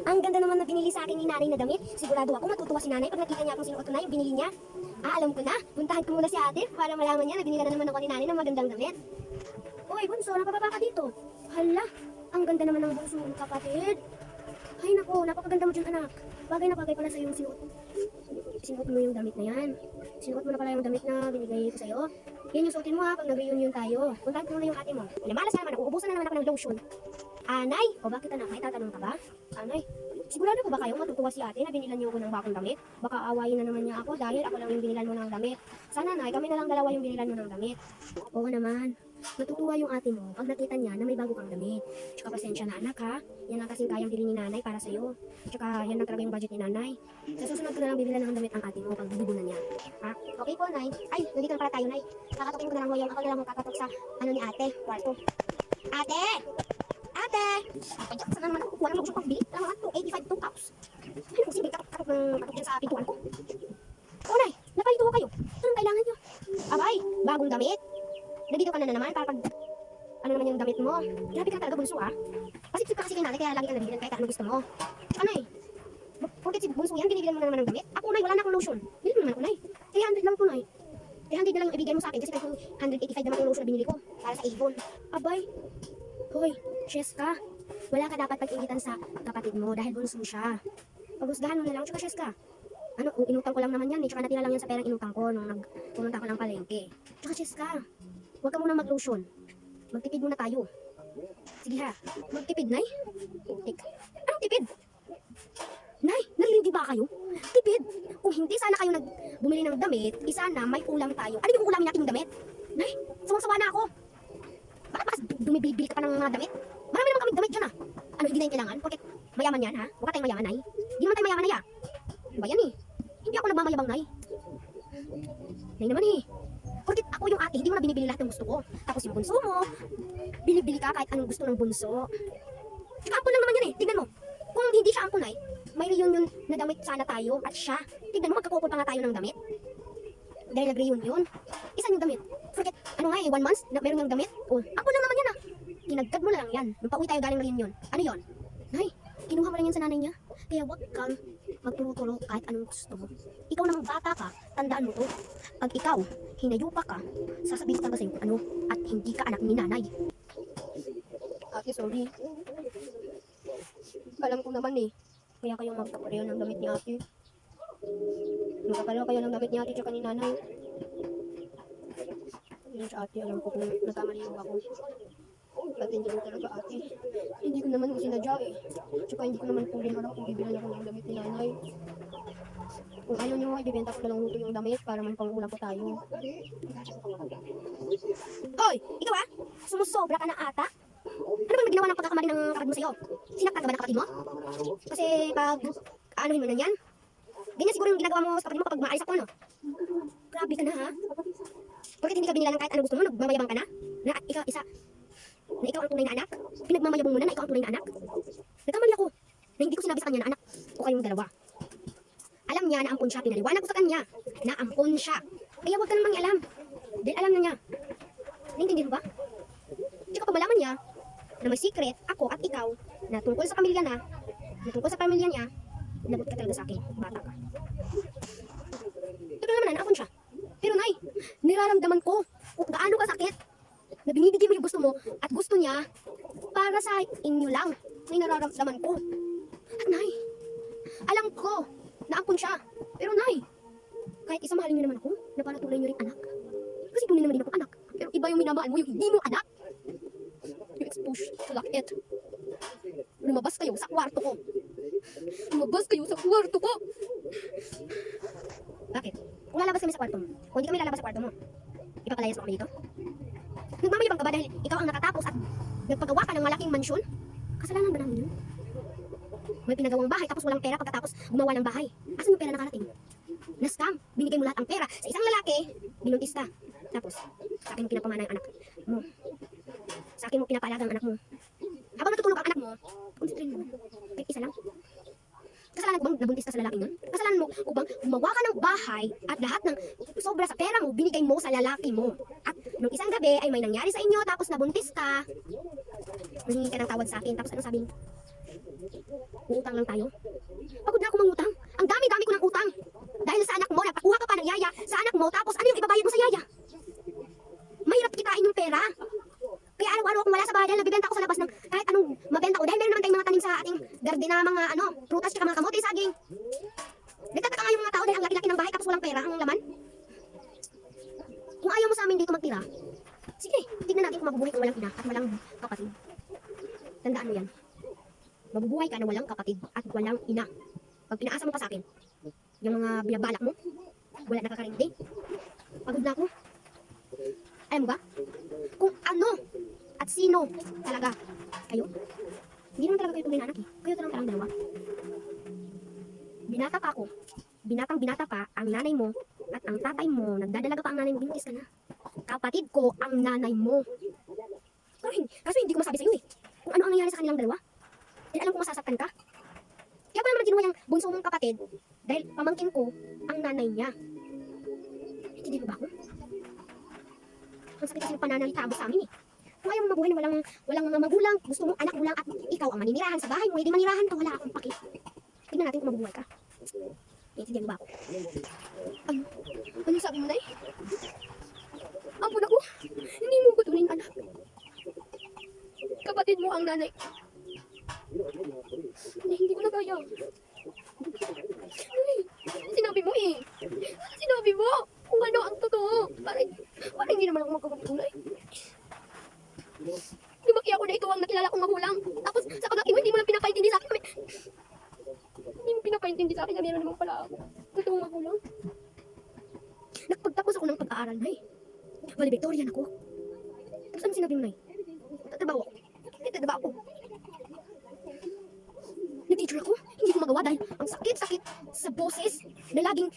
Ang ganda naman na binili sa akin ni nanay na damit. Sigurado ako matutuwa si nanay pag nakita niya kung sinuot ko na yung binili niya. Alam ko na. Puntahan ko muna si ate para malaman niya na binila na naman ako ni nanay ng magandang damit. Uy, bunso, napababa ka dito. Hala, ang ganda naman ng bunso mo, kapatid. Ay nako, napakaganda mo dyan, anak. Bagay na bagay pala sa'yo yung sinuot mo. Sinuot mo yung damit na yan. Sinuot mo na pala yung damit na binigay ko sa'yo. Yan yung suotin mo ha, pag nag-reunion tayo. Puntahan ko muna yung ate mo. Malas na naman, uubusan na naman ako ng lotion. Anay, o bakit anak? May tatanong ka ba? Anay, sigurado ko ba kayong matutuwa si ate na binilan niyo ako ng bagong damit? Baka aawayin na naman niya ako dahil ako lang yung binilan mo ng damit. Sana nay, kami na lang dalawa yung binilan mo ng damit. Oo naman. Matutuwa yung ate mo pag nakita niya na may bago kang damit. Tsaka pasensya na anak ha. Yan lang kasing kayang bilhin ni nanay para sa'yo. Tsaka yan lang talaga yung budget ni nanay. Sa susunod ko na lang bibilan ng damit ang ate mo pag bibibunan niya. Ha? Okay po nay. Ay, nandito na pala tayo nay. Kakatukin ko na lang mo yung ako na lang kakatok sa ano ni ate. Kwarto. Ate! Ate! Ay, sana naman ako kukuha ng lotion pang bili. Alam mo nga, 285 2 cups. Ay, kung sige, katok dyan sa pintuan ko. Oo nay, napalito ko kayo. Anong kailangan nyo? Abay, bagong damit. Nandito ka na naman para pag ano naman yung damit mo. Grabe ka talaga bunso ha. Pasip-sip ka kasi kay nanay kaya lagi kang nabibilan kahit ano gusto mo. Ano eh? Porket si bunso yan, binibilan mo na naman ng damit. Ako nay, wala na akong lotion. Bili mo naman ako nay. 300 lang po nay. 300 na lang yung ibigay mo sa akin kasi 185 naman yung lotion na binili ko para sa Avon. Abay. Hoy, Cheska. Wala ka dapat pag-initan sa kapatid mo dahil bunso siya. Paghusgahan mo na lang, tsaka Cheska. Ano, inutang ko lang naman yan eh. Tsaka natira lang yan sa perang inutang ko nung pumunta ko ng palengke. Tsaka Cheska. Huwag ka muna mag-lotion. Magtipid muna tayo. Sige ha. Magtipid, Nay. Putik. Anong tipid? Nay, nalilindi ba kayo? Tipid. Kung hindi sana kayo bumili ng damit, isana may ulam tayo. Ano yung ulamin natin yung damit? Nay, sawang-sawa na ako. Bakit dumibili ka pa ng mga damit? Marami naman kaming damit dyan ah. Ano, hindi na yung kailangan? Porque mayaman yan ha? Huwag ka tayong mayaman, Nay. Hindi naman tayo mayaman, Nay ah. Ano ba yan eh? Hindi ako nagmamayabang, Nay. Nay naman eh. Porkit ako yung ate, hindi mo na binibili lahat ng gusto ko. Tapos yung bunso mo, binibili ka kahit anong gusto ng bunso. Tsaka ampun lang naman yan eh, tignan mo. Kung hindi siya ampun ay, may reunion na damit sana tayo at siya. Tignan mo, magkakupol pa nga tayo ng damit. Dahil nag-reunion. Isan yung damit? Porkit, ano nga eh, 1 month na meron yung damit? O, ampun lang naman yan ah. Tinagkad mo lang yan. Nung pauwi tayo galing reunion. Ano yon? Nay, kinuha mo lang yan sa nanay niya. Kaya wag kang magturo-turo kahit anong gusto mo. Ikaw namang bata ka, tandaan mo to. Pag ikaw, hinayupa ka, sasabihin ko talaga sa'yo kung ano, at hindi ka anak ni nanay. Ate, sorry. Alam ko naman eh. Kaya kayo magkapareho ng damit ni ate. Magkapareho kayo ng damit ni ate tsaka ni nanay. Yun sa ate, alam ko kung nagkamali ako. At hindi ko talaga ate. Hindi ko naman sinadya eh. Tsaka hindi ko naman po rin alam kung bibilan ako ng damit ni nanay. Kung ayaw nyo, ibibenta ko na lang ito yung damit para may pangulam po tayo. Hoy! Ikaw ah! Sumusobra ka na ata? Ano bang naginawa ng pagkakamali ng kapatid mo sa'yo? Sinaktan ka ba ng kapatid mo? Kasi pag anuhin mo na yan, ganyan siguro yung ginagawa mo sa kapatid mo kapag maalis ako, no? Grabe ka na ha? Bakit hindi ka binila ng kahit ano gusto mo? Nagmamayabang ka na? Na ikaw ang tunay na anak? Pinagmamayabang mo na ikaw ang tunay na anak? Nagkamali ako na hindi ko sinabi sa kanya na anak ko kayong dalawa. Alam niya na ampun siya, pinaliwanag ko sa kanya na ampun siya. Kaya huwag ka namang alam. Dahil alam na niya. Naintindihan mo ba? Tsaka pag malaman niya na may secret, ako at ikaw, na tungkol sa pamilya niya, inabot ka talaga sa akin, bata ka. Ito naman na ampun siya. Pero nay, niraramdaman ko kung gaano kasakit na binibigay mo yung gusto mo at gusto niya para sa inyo lang. May nararamdaman ko. At nay, alam ko na ampun siya. Pero nay, kahit isa mahalin niyo naman ako, na para tunay niyo rin anak. Kasi tunay naman din ako anak. Pero iba yung minamahal mo, yung hindi mo anak. You expose to like it. Lumabas kayo sa kwarto ko. Lumabas kayo sa kwarto ko. Bakit? Kung lalabas kami sa kwarto mo, kung hindi kami lalabas sa kwarto mo, ipapalayas mo kami dito? Nagmamayabang ka ba dahil ikaw ang nakatapos at nagpagawa ka ng malaking mansyon? Kasalanan ba namin yun? May pinagawang bahay tapos walang pera pagkatapos gumawa ng bahay. Asan yung pera nakarating? Na-scam. Binigay mo lahat ang pera sa isang lalaki, binuntis ka. Tapos, sa akin mo pinapamana ang anak mo. Sa akin mo pinapalaga ang anak mo. Habang natutulog ang anak mo, concentrate mo. Kahit isa lang. Kasalanan ko bang nabuntis ka sa lalaking yun? Kasalanan mo kung bang gumawa ka ng bahay at lahat ng sobra sa pera mo, binigay mo sa lalaki mo. At nung isang gabi ay may nangyari sa inyo tapos nabuntis ka. Nanghingi ka ng tawad sa akin tapos ano sabi mo? Uutang lang tayo. Pagod na ako mangutang. Ang dami-dami ko ng utang. Dahil sa anak mo, nagpakuha ka pa ng yaya sa anak mo, tapos ano yung ibabayad mo sa yaya? Mahirap kitain yung pera. Kaya araw-araw akong wala sa bahay dahil nagbibenta ako sa labas ng kahit anong mabenta ko. Dahil meron naman tayong mga tanim sa ating garden na mga prutas tsaka mga kamote, saging. Nagtataka nga yung mga tao dahil ang laki-laki ng bahay tapos walang pera ang laman. Kung ayaw mo sa amin dito magtira, sige, tignan natin kung mabubuhay kang walang ina at walang kapatid. Tandaan mo yan. Mabubuhay ka na walang kapatid at walang ina. Pag pinaasa mo pa sa akin, yung mga binabalak mo, wala nakakarindi. Pagod na ako. Alam mo ba? Kung ano at sino talaga kayo, hindi naman talaga kayo tunay na anak eh. Kayo talagang dalawa. Binata pa ako. Binatang binata pa ang nanay mo at ang tatay mo. Nagdadalaga pa ang nanay mo. Bintis ka na. Kapatid ko ang nanay mo. Kaso hindi ko masabi sa'yo eh. Kung ano ang nangyari sa kanilang dalawa. Dahil alam ko masasaktan ka. Kaya ko naman kinuha yung bunso mong kapatid dahil pamangkin ko ang nanay niya. Hindi ko ba ako? Ang sakit kasi yung pananalita mo sa amin eh. Kung ayaw mo mabuhay na walang mga magulang, gusto mong anak mo lang at ikaw ang maninirahan sa bahay mo, hindi manirahan ka, wala akong paki. Tignan natin kung mabubuhay ka. Naiintindihan mo ba ako? Ano sabi mo, Nay? Ampun ako. Hindi mo ko tunin anak. Kapatid mo ang nanay. Hindi ko na kaya. Ay, sinabi mo eh. Sinabi mo kung ano ang totoo. Parang hindi naman ako magkakakulay. Lumaki ako na ito ang nakilala kong magulang. Tapos sa paglaki mo, hindi mo lang pinapaintindi sa akin. Hindi mo pinapaintindi sa akin na meron naman pala ako. Totoong magulang. Nagpagtapos ako ng pag-aaral, Nay. Valedictorian ako. Tapos ano sinabi mo, Nay? Tatabaw ako. Tatabaw ako. Nag-teacher ako. Hindi ko magawa dahil ang sakit-sakit sa boses na laging